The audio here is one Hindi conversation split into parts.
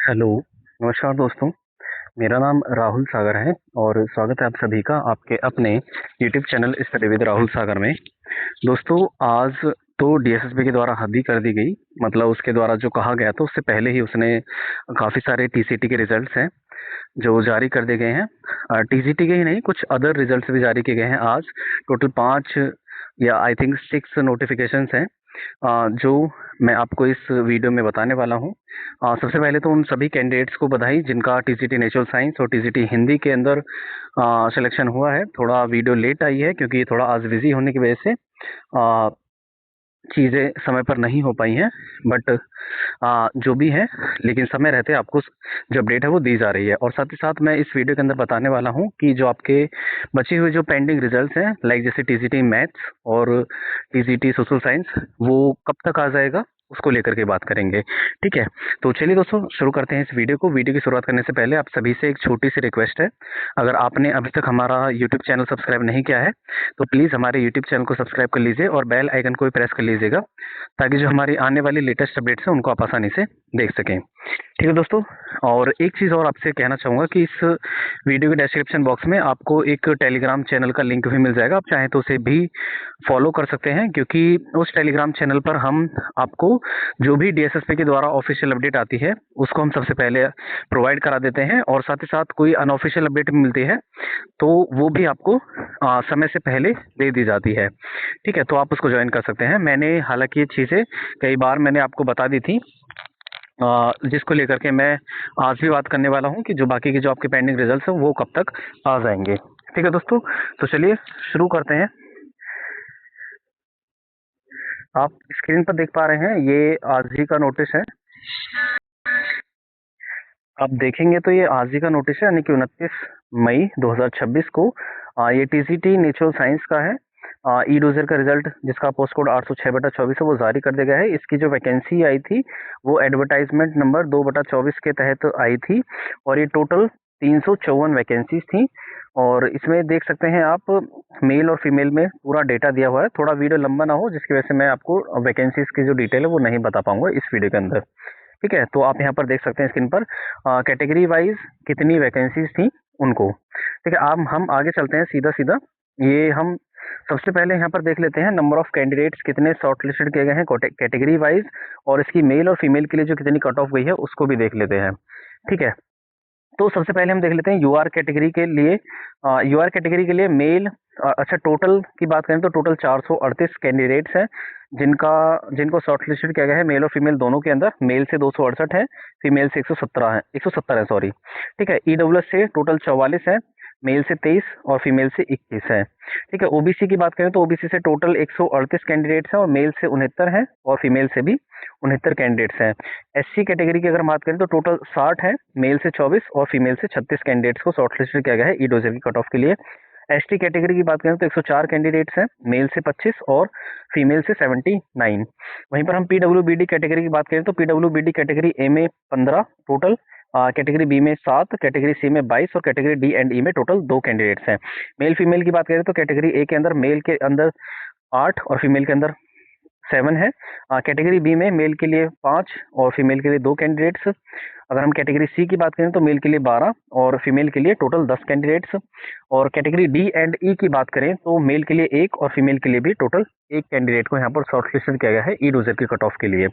हेलो, नमस्कार दोस्तों। मेरा नाम राहुल सागर है और स्वागत है आप सभी का आपके अपने YouTube channel study with Rahul Sagar में। दोस्तों, आज तो डीएसएसबी के द्वारा हद ही कर दी गई। मतलब उसके द्वारा जो कहा गया था उससे पहले ही उसने काफ़ी सारे टीसीटी के रिजल्ट्स हैं जो जारी कर दिए गए हैं। टीजीटी के ही नहीं, कुछ अदर रिजल्ट्स भी जारी किए गए हैं आज। टोटल 5 या आई थिंक 6 नोटिफिकेशंस हैं जो मैं आपको इस वीडियो में बताने वाला हूं। सबसे पहले तो उन सभी कैंडिडेट्स को बधाई जिनका टीजीटी नेचुरल साइंस और टीजीटी हिंदी के अंदर सिलेक्शन हुआ है। थोड़ा वीडियो लेट आई है क्योंकि थोड़ा आज बिजी होने की वजह से चीज़ें समय पर नहीं हो पाई हैं। बट जो भी है, लेकिन समय रहते आपको जो अपडेट है वो दी जा रही है। और साथ ही साथ मैं इस वीडियो के अंदर बताने वाला हूँ कि जो आपके बचे हुए जो पेंडिंग रिजल्ट्स हैं, लाइक जैसे टीजीटी मैथ्स और टीजीटी सोशल साइंस, वो कब तक आ जाएगा उसको लेकर के बात करेंगे। ठीक है, तो चलिए दोस्तों शुरू करते हैं इस वीडियो को। वीडियो की शुरुआत करने से पहले आप सभी से एक छोटी सी रिक्वेस्ट है। अगर आपने अभी तक हमारा यूट्यूब चैनल सब्सक्राइब नहीं किया है तो प्लीज़ हमारे यूट्यूब चैनल को सब्सक्राइब कर लीजिए और बेल आइकन को भी प्रेस कर लीजिएगा, ताकि जो हमारी आने वाली लेटेस्ट अपडेट्स हैं उनको आप आसानी से देख सकें। ठीक है दोस्तों, और एक चीज़ और आपसे कहना चाहूँगा कि इस वीडियो के डिस्क्रिप्शन बॉक्स में आपको एक टेलीग्राम चैनल का लिंक भी मिल जाएगा। आप चाहें तो उसे भी फॉलो कर सकते हैं, क्योंकि उस टेलीग्राम चैनल पर हम आपको जो भी डीएसएसपी के द्वारा ऑफिशियल अपडेट आती है उसको हम सबसे पहले प्रोवाइड करा देते हैं, और साथ ही साथ कोई अनऑफिशियल अपडेट मिलती है तो वो भी आपको समय से पहले दे दी जाती है। ठीक है, तो आप उसको ज्वाइन कर सकते हैं। मैंने हालांकि ये चीज़ें कई बार मैंने आपको बता दी थी, जिसको लेकर के मैं आज भी बात करने वाला हूं कि जो बाकी के जो आपके पेंडिंग रिजल्ट्स हैं वो कब तक आ जाएंगे। ठीक है दोस्तों, तो चलिए शुरू करते हैं। आप स्क्रीन पर देख पा रहे हैं, ये आज ही का नोटिस है। आप देखेंगे तो ये आज ही का नोटिस है, यानी कि 29 मई 2026 को ये टीसीटी नेचुरल साइंस का है। ई डोजर का रिजल्ट, जिसका पोस्ट कोड 806/24 है, वो जारी कर दिया गया है। इसकी जो वैकेंसी आई थी वो एडवर्टाइजमेंट नंबर 2/24 के तहत आई थी, और ये टोटल 354 वैकेंसीज थी। और इसमें देख सकते हैं आप, मेल और फीमेल में पूरा डेटा दिया हुआ है। थोड़ा वीडियो लंबा ना हो जिसकी वजह से मैं आपको वैकेंसीज की जो डिटेल है वो नहीं बता पाऊंगा इस वीडियो के अंदर। ठीक है, तो आप यहाँ पर देख सकते हैं स्क्रीन पर कैटेगरी वाइज कितनी वैकेंसीज थी उनको। ठीक है, आप हम आगे चलते हैं सीधा सीधा। ये हम सबसे पहले यहाँ पर देख लेते हैं नंबर ऑफ कैंडिडेट्स कितने शॉर्ट लिस्टेड किए गए हैं कैटेगरी वाइज, और इसकी मेल और फीमेल के लिए जो कितनी कट ऑफ गई है उसको भी देख लेते हैं। ठीक है, तो सबसे पहले हम देख लेते हैं यूआर कैटेगरी के लिए। यूआर कैटेगरी के लिए मेल, अच्छा टोटल की बात करें तो टोटल 438 कैंडिडेट्स हैं जिनको शॉर्ट लिस्टेड किया गया है, मेल और फीमेल दोनों के अंदर। मेल से 268 है, फीमेल से 170 है सॉरी। ठीक है, ईडब्ल्यूएस से टोटल 44 है, मेल से 23 और फीमेल से 21 है। ठीक है, ओबीसी की बात करें तो ओबीसी से टोटल 138 कैंडिडेट्स हैं, और मेल से 69 है और फीमेल से भी 69 कैंडिडेट्स हैं। एससी कैटेगरी की अगर बात करें तो टोटल 60 है, मेल से 24 और फीमेल से 36 कैंडिडेट्स को शॉर्ट लिस्टेड किया गया है ई डोजर की कट ऑफ के लिए। एसटी कैटेगरी की बात करें तो 104 कैंडिडेट्स हैं, मेल से 25 और फीमेल से 79। वहीं पर हम पीडब्ल्यूबीडी कैटेगरी की बात करें तो पीडब्ल्यूबीडी कैटेगरी ए में 15 टोटल, कैटेगरी बी में 7, कैटेगरी सी में 22 और कैटेगरी डी एंड ई में टोटल 2 कैंडिडेट्स हैं। मेल फीमेल की बात करें तो कैटेगरी ए के अंदर मेल के अंदर 8 और फीमेल के अंदर 7 है। कैटेगरी बी में मेल के लिए 5 और फीमेल के लिए 2 कैंडिडेट्स। अगर हम कैटेगरी सी की बात करें तो मेल के लिए 12 और फीमेल के लिए टोटल 10 कैंडिडेट्स। और कैटेगरी डी एंड ई की बात करें तो मेल के लिए 1 और फीमेल के लिए भी टोटल 1 कैंडिडेट को यहाँ पर शॉर्ट लिस्टेड किया गया है ई डोजर की कट ऑफ के लिए।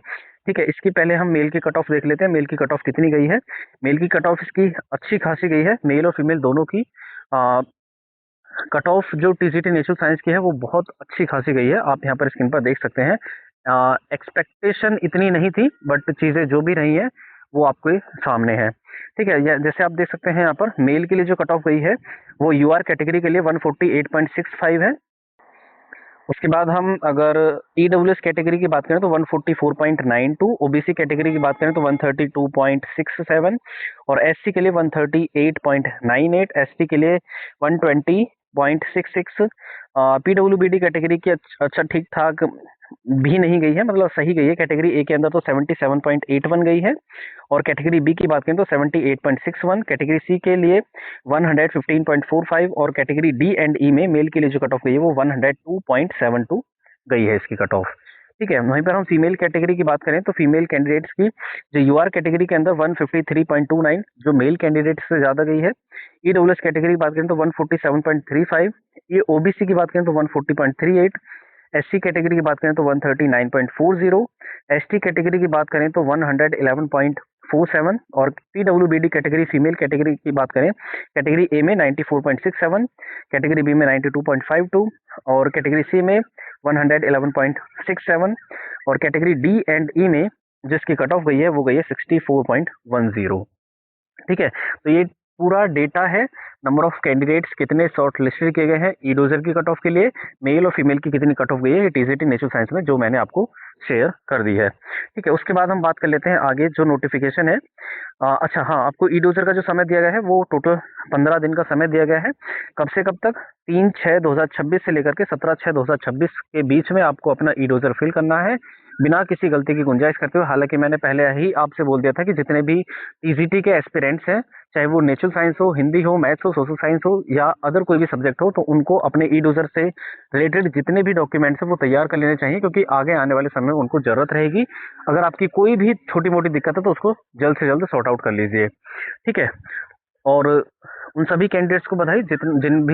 ठीक है, इसकी पहले हम मेल की कट ऑफ देख लेते हैं। मेल की कट ऑफ कितनी गई है। मेल की कट ऑफ इसकी अच्छी खासी गई है, मेल और फीमेल दोनों की कट ऑफ जो टीजीटी नेचुरल साइंस की है वो बहुत अच्छी खासी गई है। आप यहाँ पर स्क्रीन पर देख सकते हैं। एक्सपेक्टेशन इतनी नहीं थी, बट चीज़ें जो भी रही हैं वो आपके सामने है। ठीक है, जैसे आप देख सकते हैं यहाँ पर मेल के लिए जो कट ऑफ गई है वो यूआर कैटेगरी के लिए 148.65 है। उसके बाद हम अगर ईडब्ल्यूएस कैटेगरी की बात करें तो 144.92, ओबीसी कैटेगरी की बात करें तो 132.67 और एससी के लिए 138.98, एसटी के लिए 120.66। पीडब्ल्यूबीडी कैटेगरी की अच्छा ठीक ठाक भी नहीं गई है, मतलब सही गई है। कैटेगरी ए के अंदर तो 77.81 गई है, और कैटेगरी बी की बात करें तो 78.61, कैटेगरी सी के लिए 115.45 और कैटेगरी डी एंड ई में मेल के लिए जो कट ऑफ गई है वो 102.72 गई है इसकी कट ऑफ। ठीक है। वहीं पर हम फीमेल कैटेगरी की बात करें तो फीमेल कैंडिडेट्स की जो यूआर कैटेगरी के अंदर 153.29 जो मेल कैंडिडेट से ज़्यादा गई है। ईडब्ल्यूएस कैटेगरी की बात करें तो 147.35, ये ओबीसी की बात करें तो 140.38, एससी कैटेगरी की बात करें तो 139.40, एसटी कैटेगरी की बात करें तो 111.47 और पीडब्ल्यूबीडी कैटेगरी फीमेल कैटेगरी की बात करें कैटेगरी ए में 94.67, कैटेगरी बी में 92.52 और कैटेगरी सी में 111.67 और कैटेगरी डी एंड ई में जिसकी कट ऑफ गई है वो गई है 64.10। ठीक है, तो ये पूरा डेटा है। नंबर ऑफ कैंडिडेट्स कितने शॉर्ट लिस्टेड किए गए हैं ई डोजर की कट ऑफ के लिए, मेल और फीमेल की कितनी कट ऑफ गई है टीजीटी नेचुरल साइंस में, जो मैंने आपको शेयर कर दी है। ठीक है, उसके बाद हम बात कर लेते हैं आगे जो नोटिफिकेशन है। अच्छा हाँ, आपको ई डोजर का जो समय दिया गया है वो टोटल 15 दिन का समय दिया गया है। कब से कब तक? 3/6/2026 से लेकर के 17/6/2026 के बीच में आपको अपना ई डोजर फिल करना है बिना किसी गलती की गुंजाइश करते हुए। हालांकि मैंने पहले ही आपसे बोल दिया था कि जितने भी टीजीटी के एस्पिरेंट्स हैं, चाहे वो नेचुरल साइंस हो, हिंदी हो, मैथ्स हो, सोशल साइंस हो या अदर कोई भी सब्जेक्ट हो, तो उनको अपने ई डोजर से रिलेटेड जितने भी डॉक्यूमेंट्स हैं वो तैयार कर लेने चाहिए, क्योंकि आगे आने वाले समय में उनको जरूरत रहेगी। अगर आपकी कोई भी छोटी मोटी दिक्कत है तो उसको जल्द से जल्द सॉर्ट आउट कर लीजिए। ठीक है, और उन सभी कैंडिडेट्स को बधाई जिन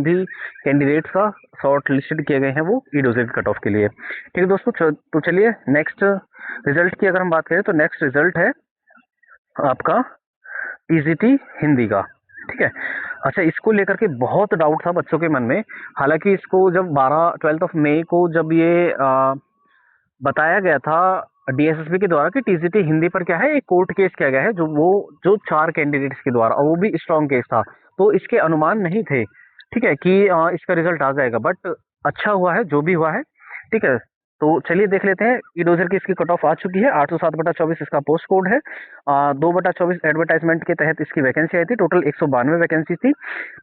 भी कैंडिडेट्स का शॉर्ट लिस्टेड किए गए हैं वो ई डोजर की कट ऑफ के लिए। ठीक है दोस्तों, तो चलिए नेक्स्ट रिजल्ट की अगर हम बात करें तो नेक्स्ट रिजल्ट है आपका टीजीटी हिंदी का। ठीक है, अच्छा, इसको लेकर के बहुत डाउट था बच्चों के मन में। हालांकि इसको जब 12 ऑफ मई को जब ये बताया गया था डीएसएसबी के द्वारा कि टीजीटी हिंदी पर क्या है एक कोर्ट केस किया गया है, जो 4 कैंडिडेट्स के द्वारा, और वो भी स्ट्रॉन्ग केस था, तो इसके अनुमान नहीं थे। ठीक है, कि इसका रिजल्ट आ जाएगा, बट अच्छा हुआ है जो भी हुआ है। ठीक है, तो चलिए देख लेते हैं। ई डोजर की इसकी कट ऑफ आ चुकी है, 807/24 इसका पोस्ट कोड है। 2/24 एडवर्टाइजमेंट के तहत इसकी वैकेंसी आई थी, टोटल 192 वैकेंसी थी।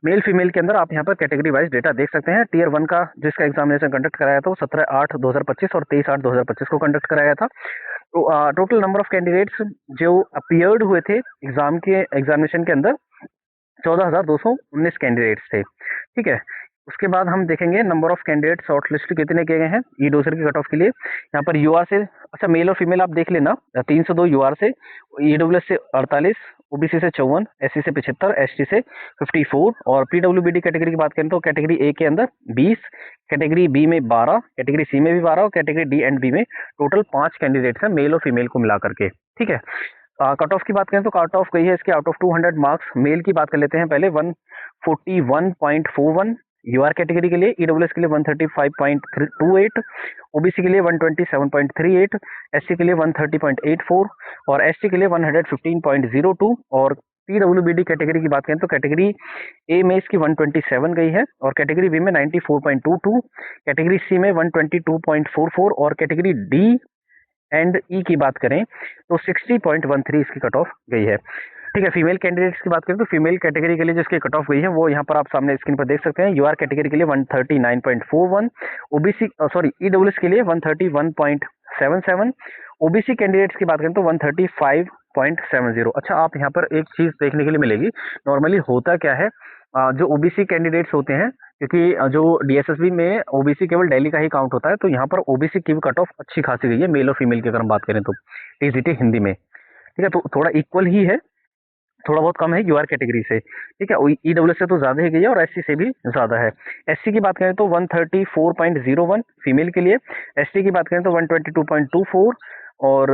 मेल फीमेल के अंदर आप यहाँ पर कैटेगरी वाइज डेटा देख सकते हैं। टीयर 1 का जिसका एग्जामिनेशन कंडक्ट कराया था वो 17/8/2025 और 23/8/2025 को कंडक्ट कराया था। तो टोटल नंबर ऑफ कैंडिडेट्स जो अपीयर्ड हुए थे एग्जामिनेशन के अंदर 14,219 कैंडिडेट्स थे। ठीक है, उसके बाद हम देखेंगे number of candidate short list कितने किए गए हैं ई डोजर की कट ऑफ के लिए। यहाँ पर यूआर से, अच्छा मेल और फीमेल आप देख लेना, 302 यूआर से, ईडब्ल्यूएस से 48, ओबीसी से 54, एससी से 75, एसटी से 54 और पीडब्ल्यूबीडी कैटेगरी की बात करें तो कैटेगरी ए के अंदर 20, कैटेगरी बी में 12, कैटेगरी सी में भी 12 और कैटेगरी डी एंड बी में टोटल 5 कैंडिडेट्स हैं मेल और फीमेल को मिला करके। ठीक है, कट ऑफ की बात करें तो कट ऑफ गई है इसके आउट ऑफ 200 मार्क्स। मेल की बात कर लेते हैं पहले, 141.41 यूआर कैटेगरी के लिए, ईडब्ल्यूएस के लिए 135.28, ओबीसी के लिए 127.38, एससी के लिए 130.84 और एसटी के लिए 115.02 और पीडब्ल्यूबीडी कैटेगरी की बात करें तो कैटेगरी ए में इसकी 127 गई है और कैटेगरी बी में 94.22, कैटेगरी सी में 122.44 और कैटेगरी डी एंड ई की बात करें तो 60.13 इसकी कट ऑफ गई है। ठीक है, फीमेल कैंडिडेट्स की बात करें तो फीमेल कैटेगरी के लिए जिसकी कट ऑफ गई है वो यहाँ पर आप सामने स्क्रीन पर देख सकते हैं। यूआर कैटेगरी के लिए 139.41, ओबीसी ईडब्ल्यूएस के लिए 131.77, ओबीसी कैंडिडेट्स की बात करें तो 135.70। अच्छा, आप यहाँ पर एक चीज देखने के लिए मिलेगी, नॉर्मली होता क्या है, जो ओबीसी कैंडिडेट्स होते हैं, क्योंकि जो डीएसएसबी में ओबीसी केवल दिल्ली का ही काउंट होता है, तो यहाँ पर ओबीसी की कट ऑफ अच्छी खासी गई है मेल और फीमेल की अगर हम बात करें तो टीजीटी हिंदी में। ठीक है, तो थोड़ा इक्वल ही है, थोड़ा बहुत कम है यूआर कैटेगरी से। ठीक है, ईडब्ल्यूएस से तो ज्यादा ही गई है और एससी से भी ज्यादा है। एससी की बात करें तो 134.01 फीमेल के लिए, एसटी की बात करें तो 122.24 और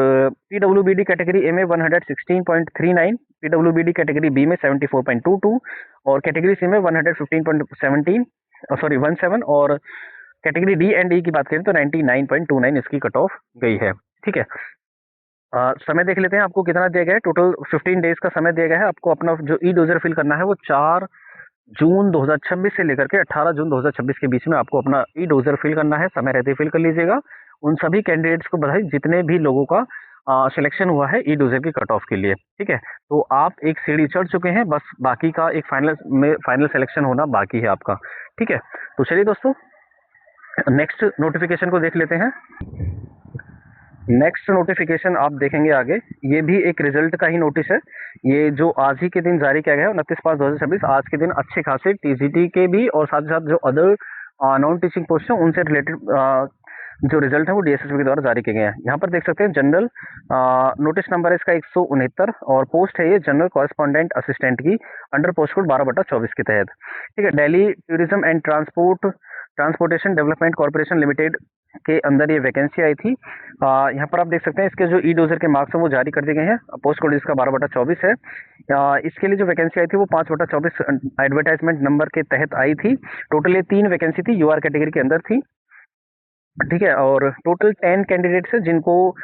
पीडब्ल्यूबीडी कैटेगरी ए में 116.39, पीडब्ल्यूबीडी कैटेगरी बी में 74.22 और कैटेगरी सी में 115.17 और कैटेगरी डी एंड ई की बात करें तो 99.29 इसकी कट ऑफ गई है। ठीक है, समय देख लेते हैं आपको कितना दिया गया है। टोटल 15 डेज का समय दिया गया है आपको अपना जो ई डोजर फिल करना है वो 4 जून 2026 से लेकर के 18 जून 2026 के बीच में आपको अपना ई डोजर फिल करना है। समय रहते फिल कर लीजिएगा। उन सभी कैंडिडेट्स को बधाई जितने भी लोगों का सिलेक्शन हुआ है ई डोजर की कट ऑफ के लिए। ठीक है, तो आप एक सीढ़ी चढ़ चुके हैं, बस बाकी का एक फाइनल सिलेक्शन होना बाकी है आपका। ठीक है, तो चलिए दोस्तों नेक्स्ट नोटिफिकेशन को देख लेते हैं। नेक्स्ट नोटिफिकेशन आप देखेंगे आगे, ये भी एक रिजल्ट का ही नोटिस है। ये जो आज ही के दिन जारी किया गया है 29/5/2026, आज के दिन अच्छे खासे टीजीटी के भी और साथ ही साथ जो अदर नॉन टीचिंग पोस्ट है उनसे रिलेटेड जो रिजल्ट है वो डीएसएसपी के द्वारा जारी किए गए हैं। यहाँ पर देख सकते हैं जनरल नोटिस नंबर है इसका 169 और पोस्ट है ये जनरल कॉरेस्पॉन्डेंट असिस्टेंट की अंडर पोस्ट कोड 12/24 के तहत। ठीक है, Delhi tourism and transportation development corporation limited के अंदर ये वैकेंसी आई थी। यहाँ पर आप देख सकते हैं इसके जो ई डोजर के मार्क्स हैं वो जारी कर दिए गए हैं। पोस्ट कोड इसका 12/24 है। इसके लिए जो वैकेंसी आई थी वो 5/24 एडवर्टाइजमेंट नंबर के तहत आई थी। टोटल ये 3 वैकेंसी थी, यूआर कैटेगरी के अंदर थी। ठीक है, और टोटल 10 कैंडिडेट्स हैं जिनको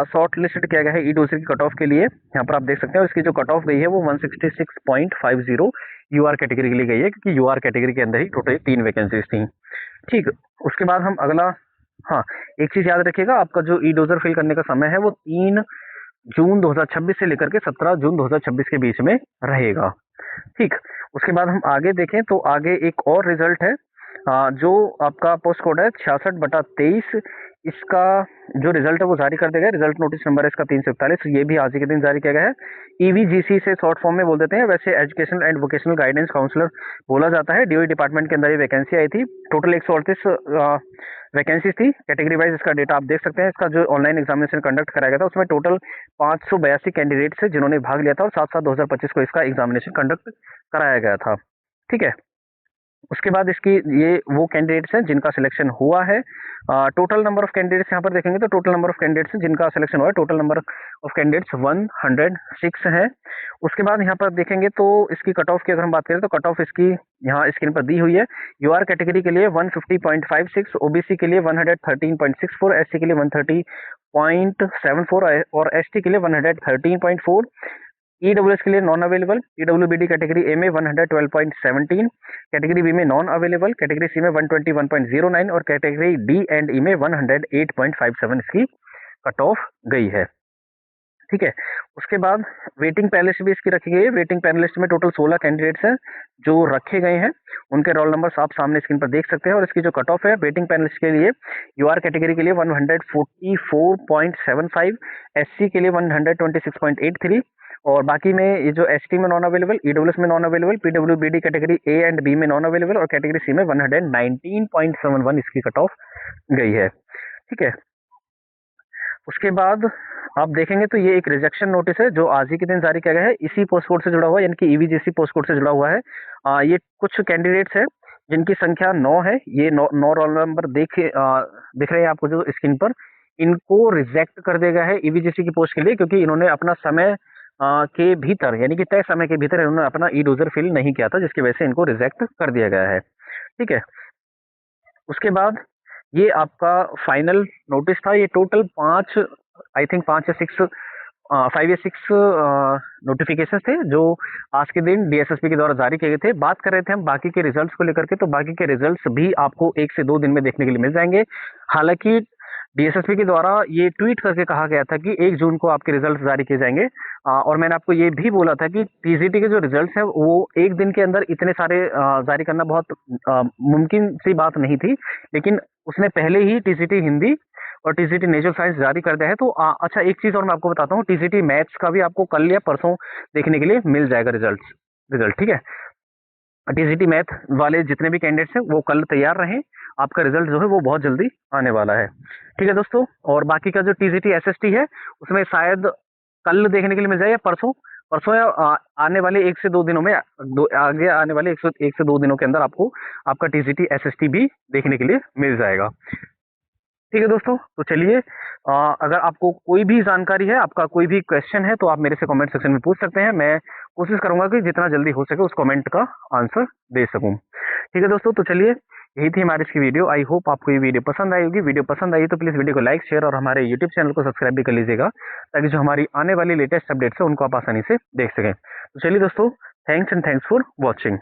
शॉर्ट लिस्टेड किया गया है ई डोजर की कट ऑफ के लिए। यहाँ पर आप देख सकते हैं इसकी जो कट ऑफ गई है वो 166.50 यूआर कैटेगरी के लिए गई है, क्योंकि यूआर कैटेगरी के अंदर ही टोटल 3 वैकेंसीज थी। ठीक, उसके बाद हम अगला, हाँ, एक चीज याद रखिएगा, आपका जो ई डोजर फिल करने का समय है वो 3 जून 2026 से लेकर के 17 जून 2026 के बीच में रहेगा। ठीक, उसके बाद हम आगे देखें तो आगे एक और रिजल्ट है जो आपका पोस्ट कोड है 66/23। इसका जो रिजल्ट है वो जारी कर दिया गया। रिजल्ट नोटिस नंबर है इसका 341, ये भी आज ही के दिन जारी किया गया है। ईवीजीसी से शॉर्ट फॉर्म में बोल देते हैं, वैसे educational and vocational guidance counsellor बोला जाता है। डीओई डिपार्टमेंट के अंदर ये वैकेंसी आई थी। टोटल 138 वैकेंसीज थी। कैटेगरी वाइज इसका डेटा आप देख सकते हैं। इसका जो ऑनलाइन एग्जामिनेशन कंडक्ट कराया गया था उसमें टोटल 582 कैंडिडेट्स है जिन्होंने भाग लिया था और 7/7/2025 को इसका एग्जामिनेशन कंडक्ट कराया गया था। ठीक है, उसके बाद इसकी ये वो कैंडिडेट्स हैं जिनका सिलेक्शन हुआ है। टोटल नंबर ऑफ कैंडिडेट्स यहाँ पर देखेंगे तो टोटल नंबर ऑफ कैंडिडेट्स जिनका सिलेक्शन हुआ है, टोटल नंबर ऑफ कैंडिडेट्स 106 है। उसके बाद यहाँ पर देखेंगे तो इसकी कट ऑफ की अगर हम बात करें तो कट ऑफ इसकी यहाँ स्क्रीन पर दी हुई है। यूआर कैटेगरी के लिए 150.56, ओबीसी के लिए 113.64, एससी के लिए 130.74 और एसटी के लिए 113.4। ईडब्ल्यूएस के लिए नॉन अवेलेबल। ईडब्ल्यूबीडी कैटेगरी ए में 112.17, कैटेगरी बी में नॉन अवेलेबल, कैटेगरी सी में 121.09 और कैटेगरी डी एंड ई में 108.57 इसकी कट ऑफ गई है। ठीक है, उसके बाद वेटिंग पैनलिस्ट भी इसकी रखी गई है। वेटिंग पैनलिस्ट में टोटल 16 कैंडिडेट्स हैं जो रखे गए हैं। उनके रोल नंबर आप सामने स्क्रीन पर देख सकते हैं और इसकी जो कट ऑफ है वेटिंग पैनलिस्ट के लिए यूआर कैटेगरी के लिए 144.75, एससी के लिए 126.83 और बाकी में ये जो एसटी में नॉन अवेलेबल, ईडब्ल्यूएस में नॉन अवेलेबल, पीडब्ल्यूबीडी कैटेगरी ए एंड बी में नॉन अवेलेबल और कैटेगरी सी में 119.71 इसकी कट ऑफ गई है। ठीक है, उसके बाद आप देखेंगे तो ये एक रिजेक्शन नोटिस है जो आज ही के दिन जारी किया गया है। इसी पोस्ट कोड से जुड़ा हुआ है, यानी कि ईवीजीसी पोस्ट कोड से जुड़ा हुआ है। ये कुछ कैंडिडेट्स हैं जिनकी संख्या 9 है। ये 9 रोल नंबर दिख रहे हैं आपको जो स्क्रीन पर। इनको रिजेक्ट कर दिया गया है ईवीजीसी की पोस्ट के लिए, क्योंकि इन्होंने अपना समय के भीतर, यानी कि तय समय के भीतर इन्होंने अपना ई डोजर फिल नहीं किया था, जिसकी वजह से इनको रिजेक्ट कर दिया गया है। ठीक है, उसके बाद ये आपका फाइनल नोटिस था। ये टोटल 5 आई थिंक 5 या 6 नोटिफिकेशन थे जो आज के दिन डीएसएसपी के द्वारा जारी किए गए थे। बात कर रहे थे हम बाकी के रिजल्ट्स को लेकर के, तो बाकी के रिजल्ट्स भी आपको 1 से 2 दिन में देखने के लिए मिल जाएंगे। हालांकि डीएसएसपी के द्वारा ये ट्वीट करके कहा गया था कि 1 जून को आपके रिजल्ट जारी किए जाएंगे। और मैंने आपको ये भी बोला था कि टीजीटी के जो रिजल्ट्स हैं वो 1 दिन के अंदर इतने सारे जारी करना बहुत मुमकिन सी बात नहीं थी, लेकिन उसने पहले ही टीजीटी हिंदी और टीजीटी नेचुरल साइंस जारी कर दिया है। तो अच्छा, एक चीज और मैं आपको बताता हूँ, टीजीटी मैथ्स का भी आपको कल या परसों देखने के लिए मिल जाएगा रिजल्ट। ठीक है, टीजीटी मैथ वाले जितने भी कैंडिडेट्स हैं वो कल तैयार रहें, आपका रिजल्ट जो है वो बहुत जल्दी आने वाला है। ठीक है दोस्तों, और बाकी का जो टीजीटी एसएसटी है उसमें शायद कल देखने के लिए मिल जाए या परसों या आने वाले 1 से 2 दिनों में, आगे आने वाले 1 से 2 दिनों के अंदर आपको आपका टीजीटी एसएसटी भी देखने के लिए मिल जाएगा। ठीक है दोस्तों, तो चलिए, अगर आपको कोई भी जानकारी है, आपका कोई भी क्वेश्चन है, तो आप मेरे से कमेंट सेक्शन में पूछ सकते हैं। मैं कोशिश करूंगा कि जितना जल्दी हो सके उस कमेंट का आंसर दे सकूं। ठीक है दोस्तों, तो चलिए, यही थी हमारी इसकी वीडियो। आई होप आपको ये वीडियो पसंद आई होगी। वीडियो पसंद आई तो प्लीज़ वीडियो को लाइक, शेयर और हमारे यूट्यूब चैनल को सब्सक्राइब भी कर लीजिएगा, ताकि जो हमारी आने वाली लेटेस्ट अपडेट्स है उनको आप आसानी से देख सकें। तो चलिए दोस्तों, थैंक्स फॉर वॉचिंग।